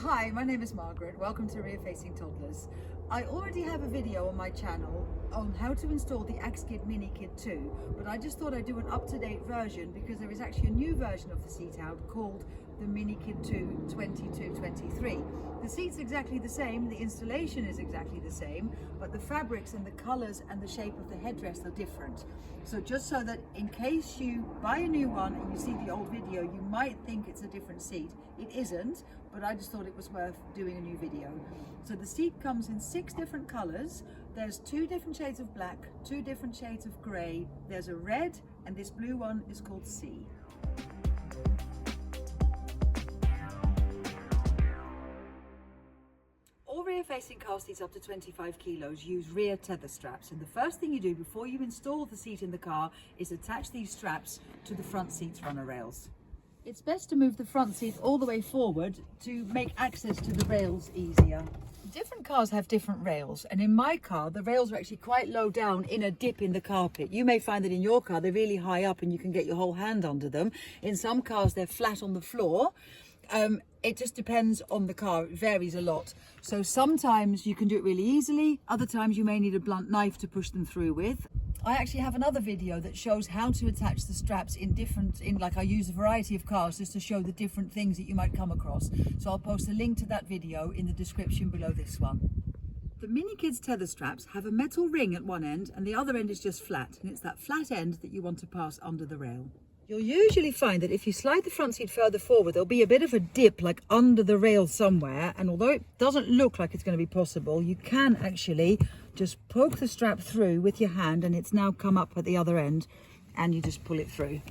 Hi, my name is Margaret. Welcome to Rear Facing Toddlers. I already have a video on my channel on how to install the Axkid Minikid 2, but I just thought I'd do an up-to-date version because there is actually a new version of the seat out called the Minikid 2 2223. The seat's exactly the same, the installation is exactly the same, but the fabrics and the colours and the shape of the headrest are different. So just so that in case you buy a new one and you see the old video, you might think it's a different seat. It isn't, but I just thought it was worth doing a new video. So the seat comes in 6 different colours. There's 2 different shades of black, 2 different shades of grey, there's a red, and this blue one is called Sea. All rear-facing car seats up to 25 kilos use rear tether straps, and the first thing you do before you install the seat in the car is attach these straps to the front seat's runner rails. It's best to move the front seat all the way forward to make access to the rails easier. Different cars have different rails, and in my car the rails are actually quite low down in a dip in the carpet. You may find that in your car they're really high up and you can get your whole hand under them. In some cars they're flat on the floor. It just depends on the car, it varies a lot. So sometimes you can do it really easily, other times you may need a blunt knife to push them through with. I actually have another video that shows how to attach the straps like I use a variety of cars just to show the different things that you might come across. So I'll post a link to that video in the description below this one. The Minikid's tether straps have a metal ring at one end and the other end is just flat, and it's that flat end that you want to pass under the rail. You'll usually find that if you slide the front seat further forward, there'll be a bit of a dip like under the rail somewhere, and although it doesn't look like it's going to be possible, you can actually just poke the strap through with your hand, and it's now come up at the other end, and you just pull it through.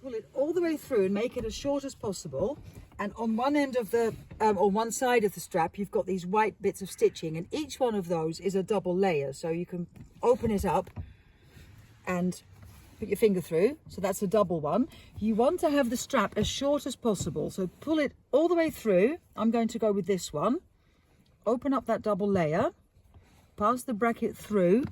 Pull it all the way through and make it as short as possible, and on one end of the on one side of the strap you've got these white bits of stitching, and each one of those is a double layer, so you can open it up and put your finger through, so that's a double one. You want to have the strap as short as possible, so pull it all the way through. I'm going to go with this one. Open up that double layer, pass the bracket through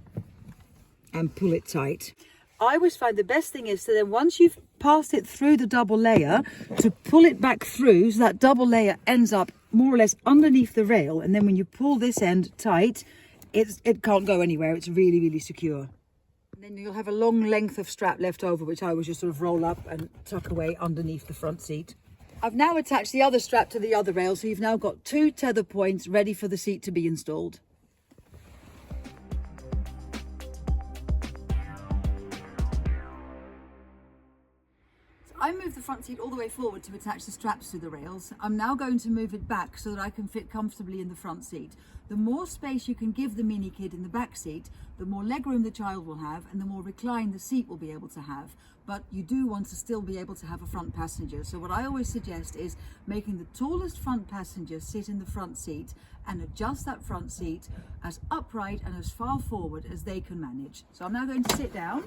and pull it tight. I always find the best thing is to then, once you've passed it through the double layer, to pull it back through so that double layer ends up more or less underneath the rail, and then when you pull this end tight, it can't go anywhere. It's really, really secure. Then you'll have a long length of strap left over, which I always just sort of roll up and tuck away underneath the front seat. I've now attached the other strap to the other rail, so you've now got 2 tether points ready for the seat to be installed. I moved the front seat all the way forward to attach the straps to the rails. I'm now going to move it back so that I can fit comfortably in the front seat. The more space you can give the Minikid in the back seat, the more legroom the child will have and the more recline the seat will be able to have. But you do want to still be able to have a front passenger. So what I always suggest is making the tallest front passenger sit in the front seat and adjust that front seat as upright and as far forward as they can manage. So I'm now going to sit down.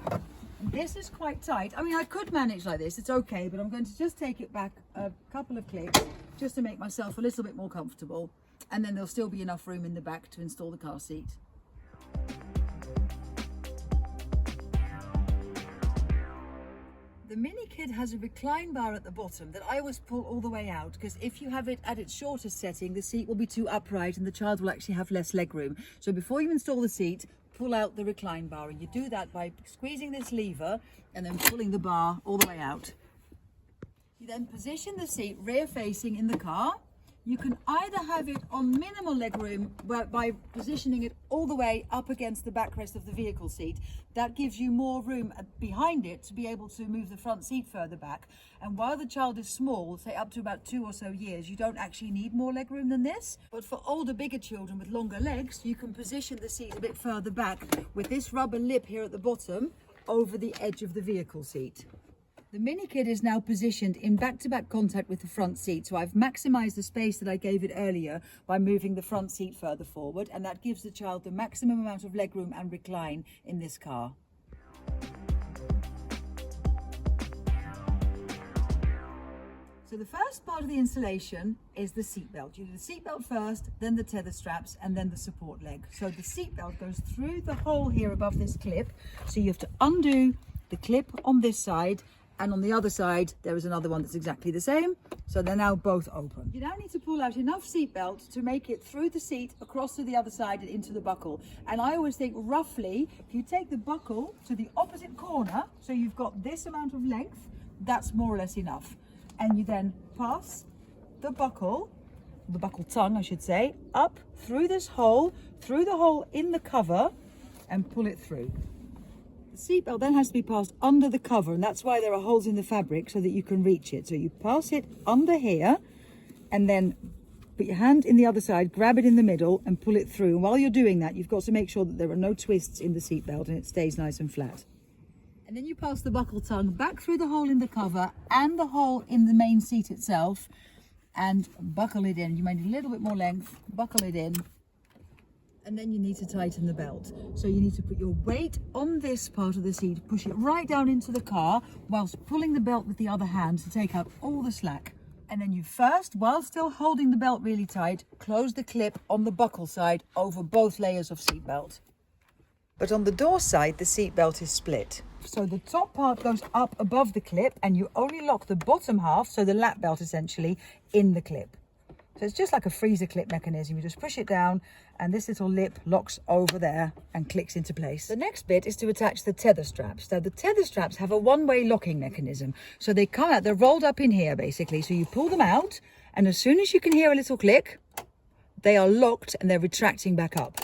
This is quite tight. I mean, I could manage like this, it's okay, but I'm going to just take it back a couple of clicks just to make myself a little bit more comfortable, and then there'll still be enough room in the back to install the car seat. The Minikid has a recline bar at the bottom that I always pull all the way out, because if you have it at its shortest setting, the seat will be too upright and the child will actually have less leg room. So before you install the seat, pull out the recline bar, and you do that by squeezing this lever and then pulling the bar all the way out. You then position the seat rear facing in the car. You can either have it on minimal legroom by positioning it all the way up against the backrest of the vehicle seat. That gives you more room behind it to be able to move the front seat further back. And while the child is small, say up to about 2 or so years, you don't actually need more legroom than this. But for older, bigger children with longer legs, you can position the seat a bit further back with this rubber lip here at the bottom over the edge of the vehicle seat. The Minikid is now positioned in back-to-back contact with the front seat, so I've maximised the space that I gave it earlier by moving the front seat further forward, and that gives the child the maximum amount of legroom and recline in this car. So the first part of the installation is the seatbelt. You do the seatbelt first, then the tether straps, and then the support leg. So the seatbelt goes through the hole here above this clip, so you have to undo the clip on this side and on the other side there is another one that's exactly the same, so they're now both open. You now need to pull out enough seatbelt to make it through the seat, across to the other side and into the buckle. And I always think roughly, if you take the buckle to the opposite corner, so you've got this amount of length, that's more or less enough. And you then pass the buckle tongue I should say, up through this hole, through the hole in the cover, and pull it through. The seatbelt then has to be passed under the cover, and that's why there are holes in the fabric so that you can reach it. So you pass it under here and then put your hand in the other side, grab it in the middle and pull it through. And while you're doing that, you've got to make sure that there are no twists in the seatbelt and it stays nice and flat. And then you pass the buckle tongue back through the hole in the cover and the hole in the main seat itself and buckle it in. You might need a little bit more length, buckle it in. And then you need to tighten the belt. So you need to put your weight on this part of the seat, push it right down into the car whilst pulling the belt with the other hand to take out all the slack. And then you first, while still holding the belt really tight, close the clip on the buckle side over both layers of seat belt. But on the door side, the seat belt is split. So the top part goes up above the clip and you only lock the bottom half, so the lap belt essentially, in the clip. So it's just like a freezer clip mechanism. You just push it down and this little lip locks over there and clicks into place. The next bit is to attach the tether straps. Now the tether straps have a one-way locking mechanism. So they come out, they're rolled up in here basically. So you pull them out and as soon as you can hear a little click, they are locked and they're retracting back up.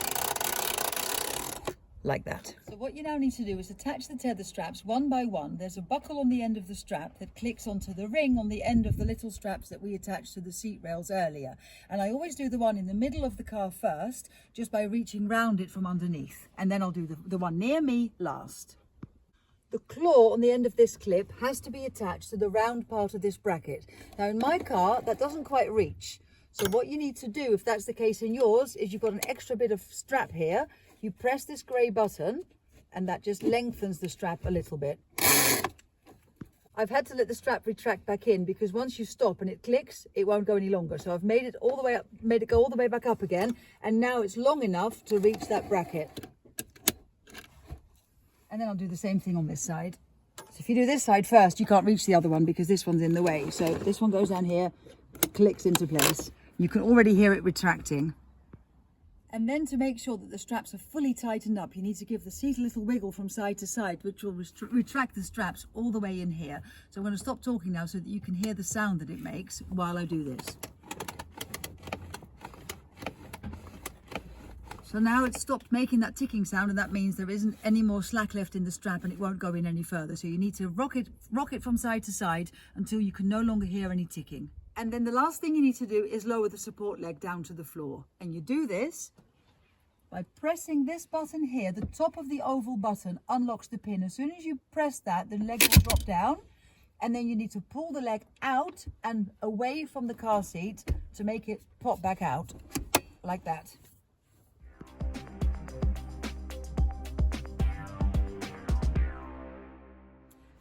Like that. So what you now need to do is attach the tether straps one by one. There's a buckle on the end of the strap that clicks onto the ring on the end of the little straps that we attached to the seat rails earlier. And I always do the one in the middle of the car first, just by reaching round it from underneath. And then I'll do the one near me last. The claw on the end of this clip has to be attached to the round part of this bracket. Now in my car, that doesn't quite reach. So what you need to do, if that's the case in yours, is you've got an extra bit of strap here. You press this grey button and that just lengthens the strap a little bit. I've had to let the strap retract back in because once you stop and it clicks, it won't go any longer. So I've made it all the way up, made it go all the way back up again. And now it's long enough to reach that bracket. And then I'll do the same thing on this side. So if you do this side first, you can't reach the other one because this one's in the way. So this one goes down here, clicks into place. You can already hear it retracting. And then to make sure that the straps are fully tightened up, you need to give the seat a little wiggle from side to side, which will retract the straps all the way in here. So I'm going to stop talking now so that you can hear the sound that it makes while I do this. So now it's stopped making that ticking sound, and that means there isn't any more slack left in the strap and it won't go in any further. So you need to rock it from side to side until you can no longer hear any ticking. And then the last thing you need to do is lower the support leg down to the floor. And you do this by pressing this button here. The top of the oval button unlocks the pin. As soon as you press that, the leg will drop down. And then you need to pull the leg out and away from the car seat to make it pop back out, like that.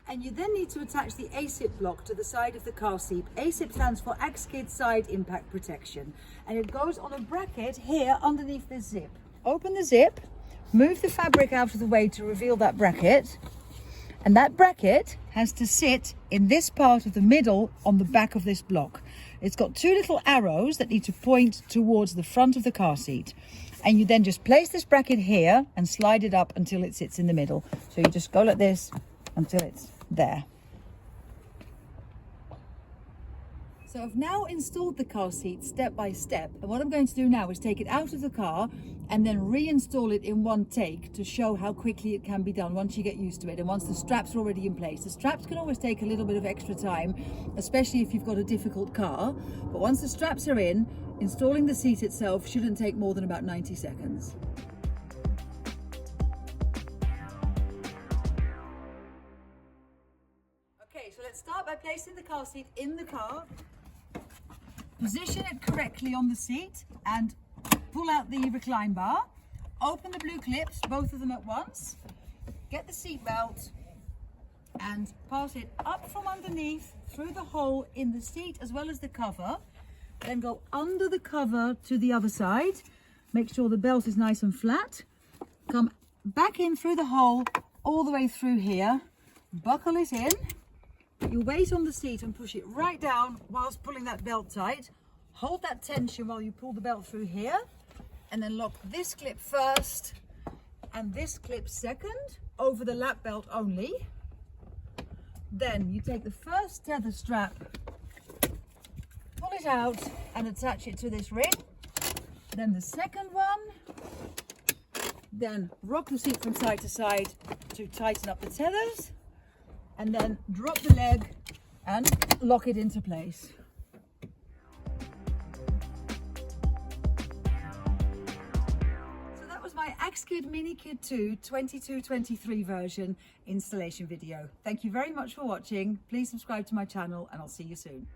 And you then need to attach the ASIP block to the side of the car seat. ASIP stands for Axkid Side Impact Protection. And it goes on a bracket here underneath this zip. Open the zip, move the fabric out of the way to reveal that bracket. And that bracket has to sit in this part of the middle on the back of this block. It's got two little arrows that need to point towards the front of the car seat. And you then just place this bracket here and slide it up until it sits in the middle. So you just go like this until it's there. So I've now installed the car seat step by step, and what I'm going to do now is take it out of the car and then reinstall it in one take to show how quickly it can be done once you get used to it and once the straps are already in place. The straps can always take a little bit of extra time, especially if you've got a difficult car, but once the straps are in, installing the seat itself shouldn't take more than about 90 seconds. So let's start by placing the car seat in the car, position it correctly on the seat and pull out the recline bar, open the blue clips, both of them at once, get the seat belt and pass it up from underneath through the hole in the seat as well as the cover, then go under the cover to the other side, make sure the belt is nice and flat, come back in through the hole all the way through here, buckle it in, Put your weight on the seat and push it right down whilst pulling that belt tight. Hold that tension while you pull the belt through here, and then lock this clip first and this clip second over the lap belt only. Then you take the first tether strap, pull it out and attach it to this ring. Then the second one. Then rock the seat from side to side to tighten up the tethers, and then drop the leg and lock it into place. So that was my Axkid Minikid 2 22-23 version installation video. Thank you very much for watching. Please subscribe to my channel and I'll see you soon.